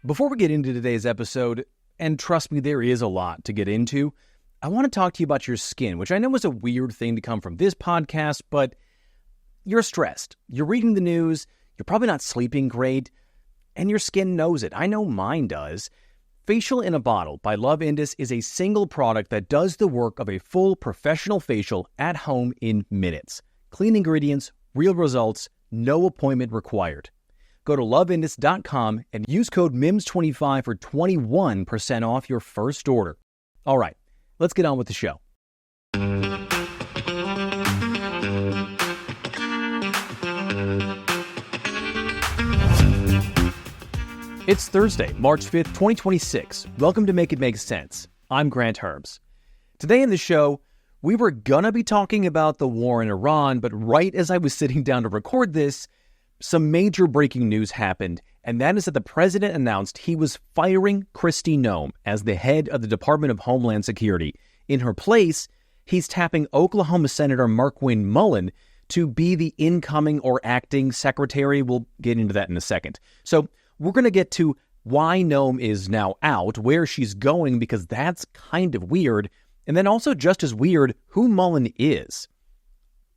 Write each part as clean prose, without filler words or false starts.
Before we get into today's episode, and trust me, there is a lot to get into, I want to talk to you about your skin, which I know is a weird thing to come from this podcast, but you're stressed. You're reading the news, you're probably not sleeping great, and your skin knows it. I know mine does. Facial in a Bottle by Love Indus is a single product that does the work of a full professional facial at home in minutes. Clean ingredients, real results, no appointment required. Go to loveindus.com and use code MIMS25 for 21% off your first order. All right, let's get on with the show. It's Thursday, March 5th, 2026. Welcome to Make It Make Sense. I'm Grant Hermes. Today in the show, we were gonna be talking about the war in Iran, but right as I was sitting down to record this, some major breaking news happened, and that is that the president announced he was firing Kristi Noem as the head of the Department of Homeland Security. In her place, he's tapping Oklahoma Senator Markwayne Mullin to be the incoming or acting secretary. We'll get into that in a second. So we're going to get to why Noem is now out, where she's going, because that's kind of weird, and then also just as weird, who Mullin is.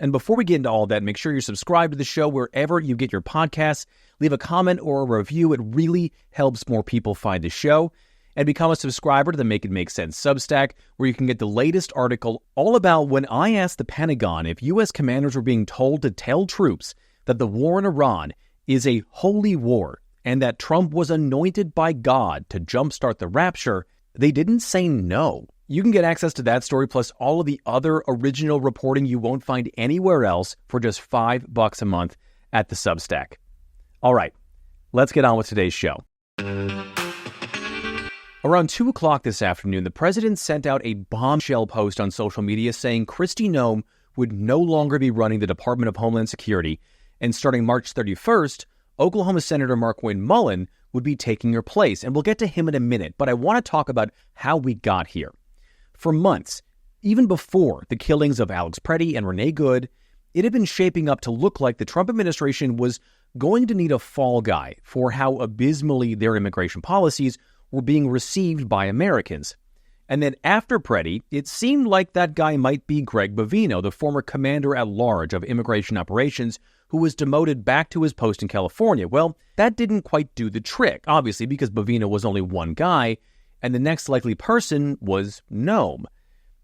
And before we get into all that, make sure you're subscribed to the show wherever you get your podcasts. Leave a comment or a review. It really helps more people find the show. And become a subscriber to the Make It Make Sense Substack, where you can get the latest article all about when I asked the Pentagon if U.S. commanders were being told to tell troops that the war in Iran is a holy war and that Trump was anointed by God to jumpstart the rapture. They didn't say no. You can get access to that story plus all of the other original reporting you won't find anywhere else for just $5 a month at the Substack. All right, let's get on with today's show. Around 2 o'clock this afternoon, the president sent out a bombshell post on social media saying Kristi Noem would no longer be running the Department of Homeland Security, and starting March 31st, Oklahoma Senator Markwayne Mullin would be taking her place, and we'll get to him in a minute, but I want to talk about how we got here. For months, even before the killings of Alex Preddy and Renee Good, it had been shaping up to look like the Trump administration was going to need a fall guy for how abysmally their immigration policies were being received by Americans. And then after Preddy, it seemed like that guy might be Greg Bovino, the former commander-at-large of immigration operations, who was demoted back to his post in California. Well, that didn't quite do the trick, obviously, because Bovino was only one guy, and the next likely person was Noem.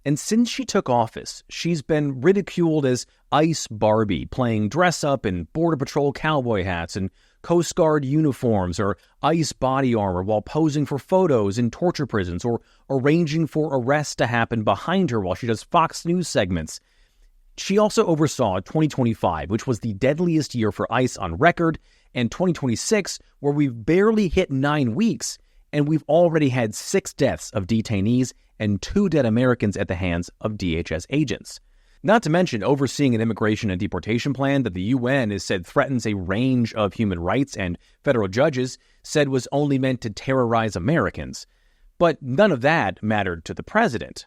And since she took office, she's been ridiculed as Ice Barbie, playing dress-up in Border Patrol cowboy hats and Coast Guard uniforms or ice body armor while posing for photos in torture prisons or arranging for arrests to happen behind her while she does Fox News segments. She also oversaw 2025, which was the deadliest year for ICE on record, and 2026, where we've barely hit 9 weeks, and we've already had 6 deaths of detainees and 2 dead Americans at the hands of DHS agents. Not to mention overseeing an immigration and deportation plan that the UN has said threatens a range of human rights and federal judges said was only meant to terrorize Americans. But none of that mattered to the president.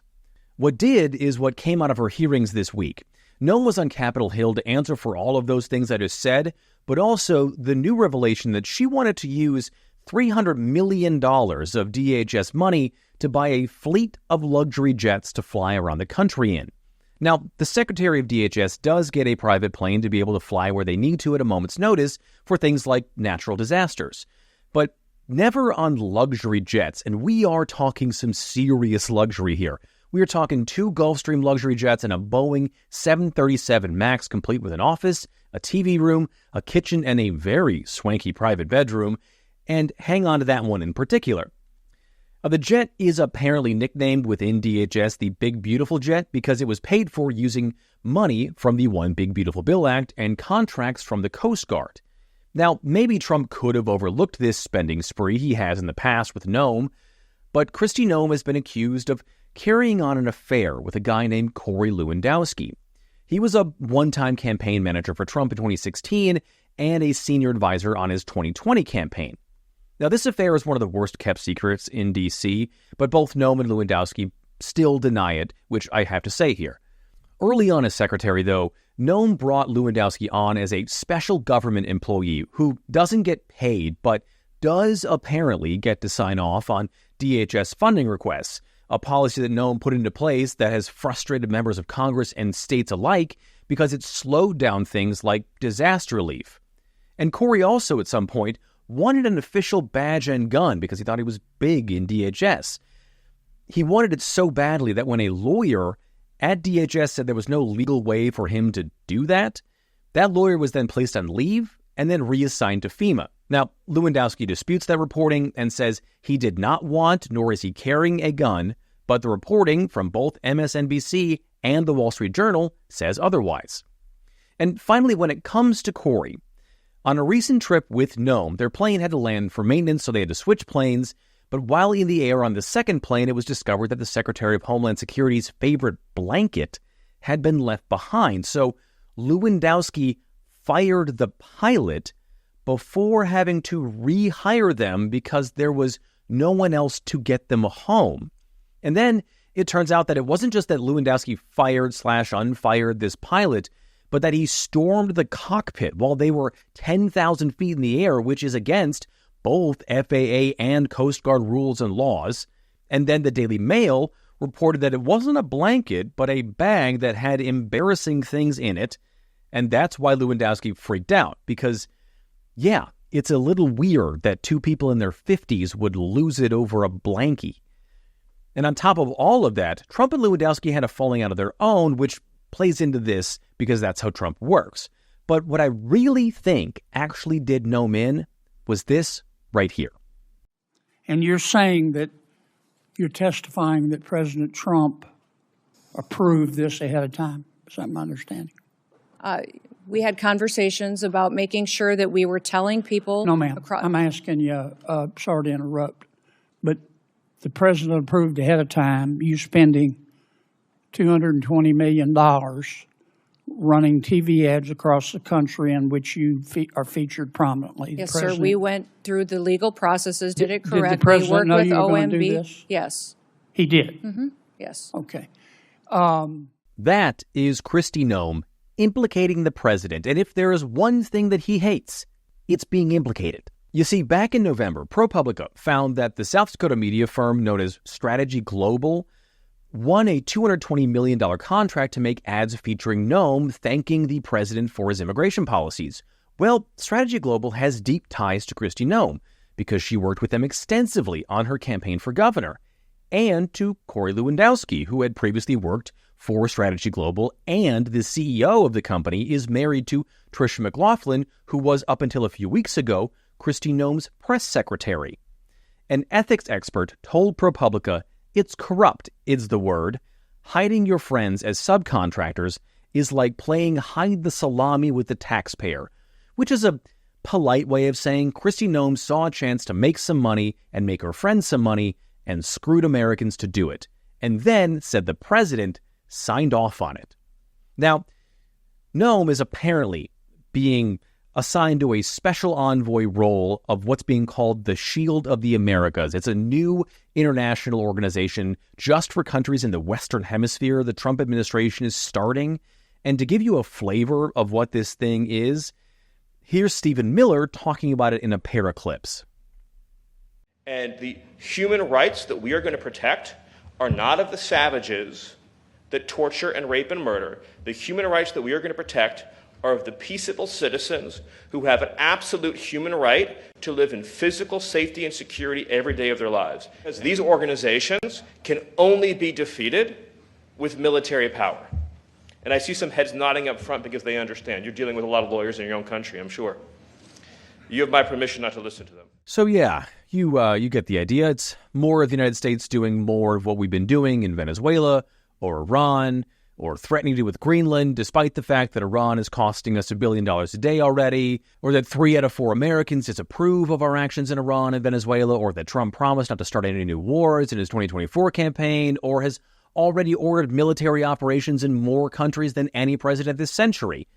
What did is what came out of her hearings this week. Noem was on Capitol Hill to answer for all of those things I just said, but also the new revelation that she wanted to use $300 million of DHS money to buy a fleet of luxury jets to fly around the country in. Now, the Secretary of DHS does get a private plane to be able to fly where they need to at a moment's notice for things like natural disasters, but never on luxury jets, and we are talking some serious luxury here. We are talking 2 Gulfstream luxury jets and a Boeing 737 MAX complete with an office, a TV room, a kitchen, and a very swanky private bedroom, and hang on to that one in particular. The jet is apparently nicknamed within DHS the Big Beautiful Jet because it was paid for using money from the One Big Beautiful Bill Act and contracts from the Coast Guard. Now, maybe Trump could have overlooked this spending spree he has in the past with Noem, but Kristi Noem has been accused of carrying on an affair with a guy named Corey Lewandowski. He was a one-time campaign manager for Trump in 2016 and a senior advisor on his 2020 campaign. Now, this affair is one of the worst-kept secrets in D.C., but both Noem and Lewandowski still deny it, which I have to say here. Early on as secretary, though, Noem brought Lewandowski on as a special government employee who doesn't get paid but does apparently get to sign off on DHS funding requests, a policy that Noem put into place that has frustrated members of Congress and states alike because it slowed down things like disaster relief. And Corey also, at some point, wanted an official badge and gun because he thought he was big in DHS. He wanted it so badly that when a lawyer at DHS said there was no legal way for him to do that, that lawyer was then placed on leave and then reassigned to FEMA. Now, Lewandowski disputes that reporting and says he did not want nor is he carrying a gun, but the reporting from both MSNBC and the Wall Street Journal says otherwise. And finally, when it comes to Corey, on a recent trip with Noem, their plane had to land for maintenance, so they had to switch planes. But while in the air on the second plane, it was discovered that the Secretary of Homeland Security's favorite blanket had been left behind. So Lewandowski fired the pilot before having to rehire them because there was no one else to get them home. And then it turns out that it wasn't just that Lewandowski fired/unfired this pilot, but that he stormed the cockpit while they were 10,000 feet in the air, which is against both FAA and Coast Guard rules and laws. And then the Daily Mail reported that it wasn't a blanket, but a bag that had embarrassing things in it. And that's why Lewandowski freaked out, because, yeah, it's a little weird that two people in their 50s would lose it over a blankie. And on top of all of that, Trump and Lewandowski had a falling out of their own, which plays into this because that's how Trump works. But what I really think actually did Noem in was this right here. And you're saying that you're testifying that President Trump approved this ahead of time. Is that my understanding? We had conversations about making sure that we were telling people. No, ma'am. I'm asking you, sorry to interrupt, but the president approved ahead of time you spending $220 million running TV ads across the country in which you are featured prominently. Yes, sir. We went through the legal processes, did it correctly. Did the president know you were going to do OMB. this? Yes. He did? Mm-hmm. Yes. Okay. That is Kristi Noem implicating the president. And if there is one thing that he hates, it's being implicated. You see, back in November, ProPublica found that the South Dakota media firm known as Strategy Global won a $220 million contract to make ads featuring Noem thanking the president for his immigration policies. Well, Strategy Global has deep ties to Kristi Noem because she worked with them extensively on her campaign for governor, and to Corey Lewandowski, who had previously worked for Strategy Global, and the CEO of the company is married to Tricia McLaughlin, who was, up until a few weeks ago, Kristi Noem's press secretary. An ethics expert told ProPublica it's corrupt, is the word. Hiding your friends as subcontractors is like playing hide the salami with the taxpayer, which is a polite way of saying Kristi Noem saw a chance to make some money and make her friends some money and screwed Americans to do it. And then, said the president, signed off on it. Now, Noem is apparently being assigned to a special envoy role of what's being called the Shield of the Americas. It's a new international organization just for countries in the Western Hemisphere the Trump administration is starting. And to give you a flavor of what this thing is, here's Stephen Miller talking about it in a pair of clips. And the human rights that we are going to protect are not of the savages that torture and rape and murder. The human rights that we are going to protect are of the peaceable citizens who have an absolute human right to live in physical safety and security every day of their lives. Because these organizations can only be defeated with military power. And I see some heads nodding up front because they understand. You're dealing with a lot of lawyers in your own country, I'm sure. You have my permission not to listen to them. So yeah, you get the idea. It's more of the United States doing more of what we've been doing in Venezuela or Iran, or threatening to do with Greenland, despite the fact that Iran is costing us $1 billion a day already, or that 3 out of 4 Americans disapprove of our actions in Iran and Venezuela, or that Trump promised not to start any new wars in his 2024 campaign, or has already ordered military operations in more countries than any president this century.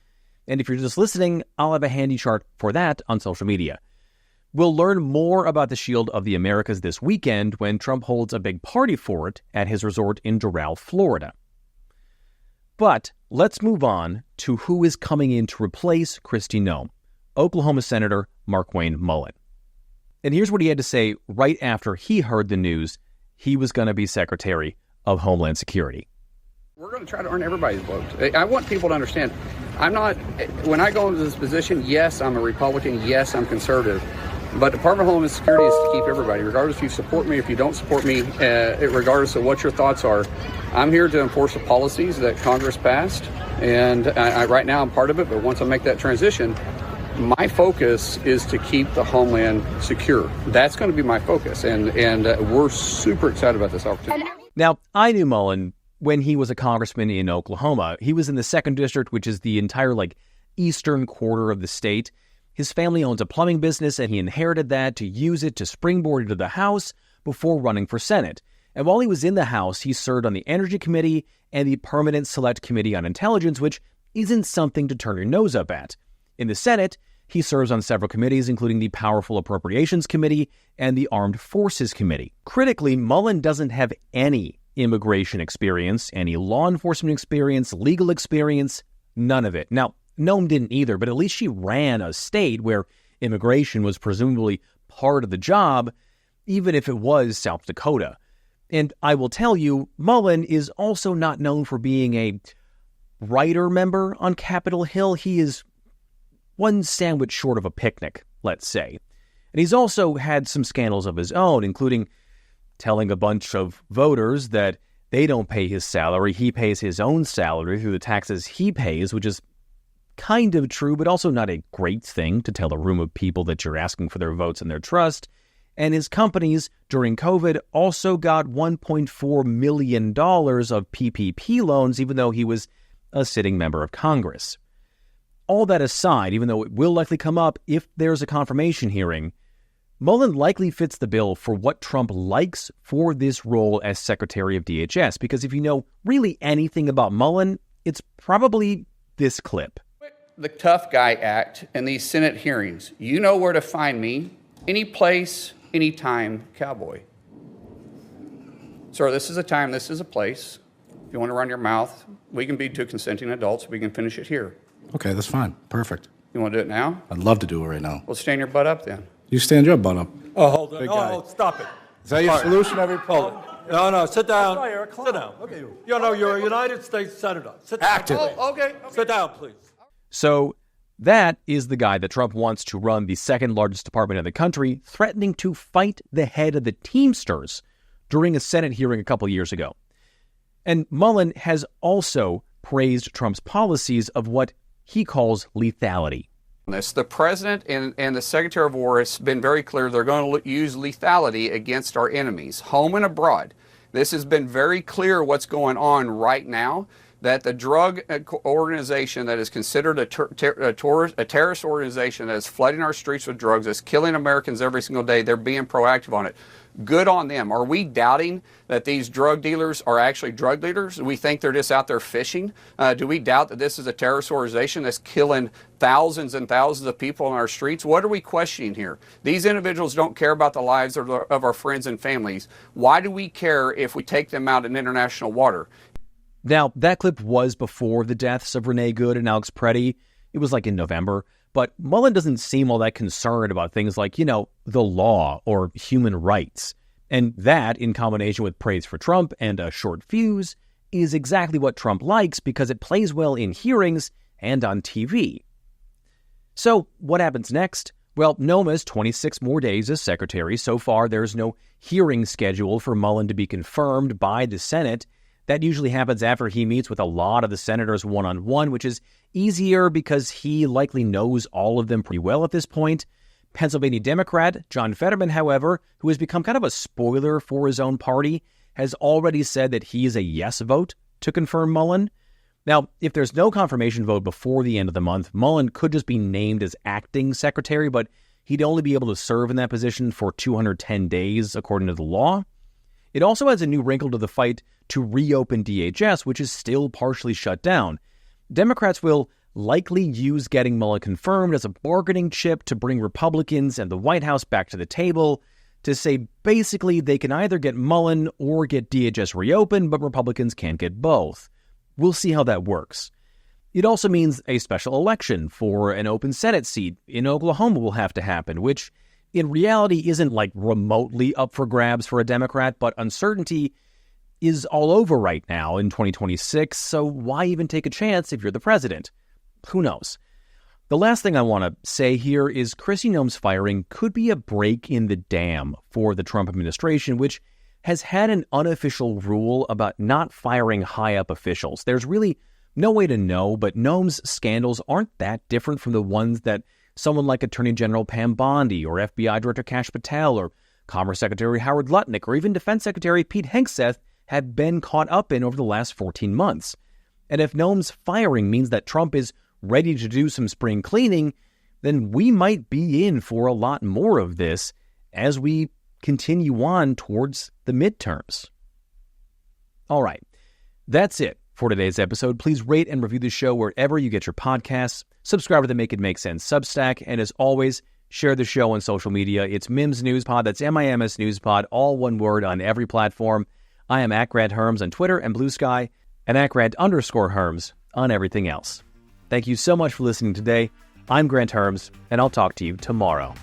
And if you're just listening, I'll have a handy chart for that on social media. We'll learn more about the Shield of the Americas this weekend when Trump holds a big party for it at his resort in Doral, Florida. But let's move on to who is coming in to replace Kristi Noem, Oklahoma Senator Markwayne Mullin. And here's what he had to say right after he heard the news he was going to be Secretary of Homeland Security. We're going to try to earn everybody's vote. I want people to understand, when I go into this position, yes, I'm a Republican, yes, I'm conservative, but Department of Homeland Security is to keep everybody, regardless if you support me, if you don't support me, regardless of what your thoughts are. I'm here to enforce the policies that Congress passed, and right now I'm part of it, but once I make that transition, my focus is to keep the homeland secure. That's going to be my focus, and we're super excited about this opportunity. Now, I knew Mullin when he was a congressman in Oklahoma. He was in the 2nd District, which is the entire, eastern quarter of the state. His family owns a plumbing business, and he inherited that to use it to springboard into the House before running for Senate. And while he was in the House, he served on the Energy Committee and the Permanent Select Committee on Intelligence, which isn't something to turn your nose up at. In the Senate, he serves on several committees, including the Powerful Appropriations Committee and the Armed Forces Committee. Critically, Mullin doesn't have any immigration experience, any law enforcement experience, legal experience, none of it. Now, Noem didn't either, but at least she ran a state where immigration was presumably part of the job, even if it was South Dakota. And I will tell you, Mullin is also not known for being a writer member on Capitol Hill. He is one sandwich short of a picnic, let's say. And he's also had some scandals of his own, including telling a bunch of voters that they don't pay his salary. He pays his own salary through the taxes he pays, which is kind of true, but also not a great thing to tell a room of people that you're asking for their votes and their trust. And his companies during COVID also got $1.4 million of PPP loans, even though he was a sitting member of Congress. All that aside, even though it will likely come up if there's a confirmation hearing, Mullin likely fits the bill for what Trump likes for this role as Secretary of DHS, because if you know really anything about Mullin, it's probably this clip. The Tough Guy Act and these Senate hearings, you know where to find me, any place, anytime, cowboy. Sir, this is a time, this is a place. If you want to run your mouth, we can be two consenting adults. We can finish it here. Okay, that's fine. Perfect. You want to do it now? I'd love to do it right now. Well, stand your butt up then. You stand your butt up. Oh, hold on. Big guy. Oh, stop it. Is that your solution every poll? No, sit down. Sit down. Okay. You're a United States Senator. Sit down. Active. Oh, okay. Sit down, please. So that is the guy that Trump wants to run the 2nd largest department in the country, threatening to fight the head of the Teamsters during a Senate hearing a couple years ago. And Mullin has also praised Trump's policies of what he calls lethality. The president and the Secretary of War has been very clear they're going to use lethality against our enemies, home and abroad. This has been very clear what's going on right now, that the drug organization that is considered a terrorist organization that is flooding our streets with drugs, that's killing Americans every single day, they're being proactive on it. Good on them. Are we doubting that these drug dealers are actually drug dealers? Do we think they're just out there fishing? Do we doubt that this is a terrorist organization that's killing thousands and thousands of people on our streets? What are we questioning here? These individuals don't care about the lives of our friends and families. Why do we care if we take them out in international water? Now, that clip was before the deaths of Renee Good and Alex Preddy. It was in November. But Mullin doesn't seem all that concerned about things like, the law or human rights. And that, in combination with praise for Trump and a short fuse, is exactly what Trump likes because it plays well in hearings and on TV. So what happens next? Well, Noem has 26 more days as secretary. So far, there's no hearing scheduled for Mullin to be confirmed by the Senate. That usually happens after he meets with a lot of the senators one-on-one, which is easier because he likely knows all of them pretty well at this point. Pennsylvania Democrat John Fetterman, however, who has become kind of a spoiler for his own party, has already said that he is a yes vote to confirm Mullin. Now, if there's no confirmation vote before the end of the month, Mullin could just be named as acting secretary, but he'd only be able to serve in that position for 210 days, according to the law. It also adds a new wrinkle to the fight to reopen DHS, which is still partially shut down. Democrats will likely use getting Mullin confirmed as a bargaining chip to bring Republicans and the White House back to the table to say basically they can either get Mullin or get DHS reopened, but Republicans can't get both. We'll see how that works. It also means a special election for an open Senate seat in Oklahoma will have to happen, which in reality isn't like remotely up for grabs for a Democrat, but uncertainty is all over right now in 2026, so why even take a chance if you're the president? Who knows? The last thing I want to say here is Kristi Noem's firing could be a break in the dam for the Trump administration, which has had an unofficial rule about not firing high-up officials. There's really no way to know, but Noem's scandals aren't that different from the ones that someone like Attorney General Pam Bondi or FBI Director Kash Patel or Commerce Secretary Howard Lutnick or even Defense Secretary Pete Hegseth have been caught up in over the last 14 months. And if Noem's firing means that Trump is ready to do some spring cleaning, then we might be in for a lot more of this as we continue on towards the midterms. All right, that's it for today's episode. Please rate and review the show wherever you get your podcasts. Subscribe to the Make It Make Sense Substack. And as always, share the show on social media. It's Mims News Pod. That's MIMS News Pod, all one word on every platform. I am @Hermes on Twitter and Blue Sky, and @Hermes on everything else. Thank you so much for listening today. I'm Grant Hermes, and I'll talk to you tomorrow.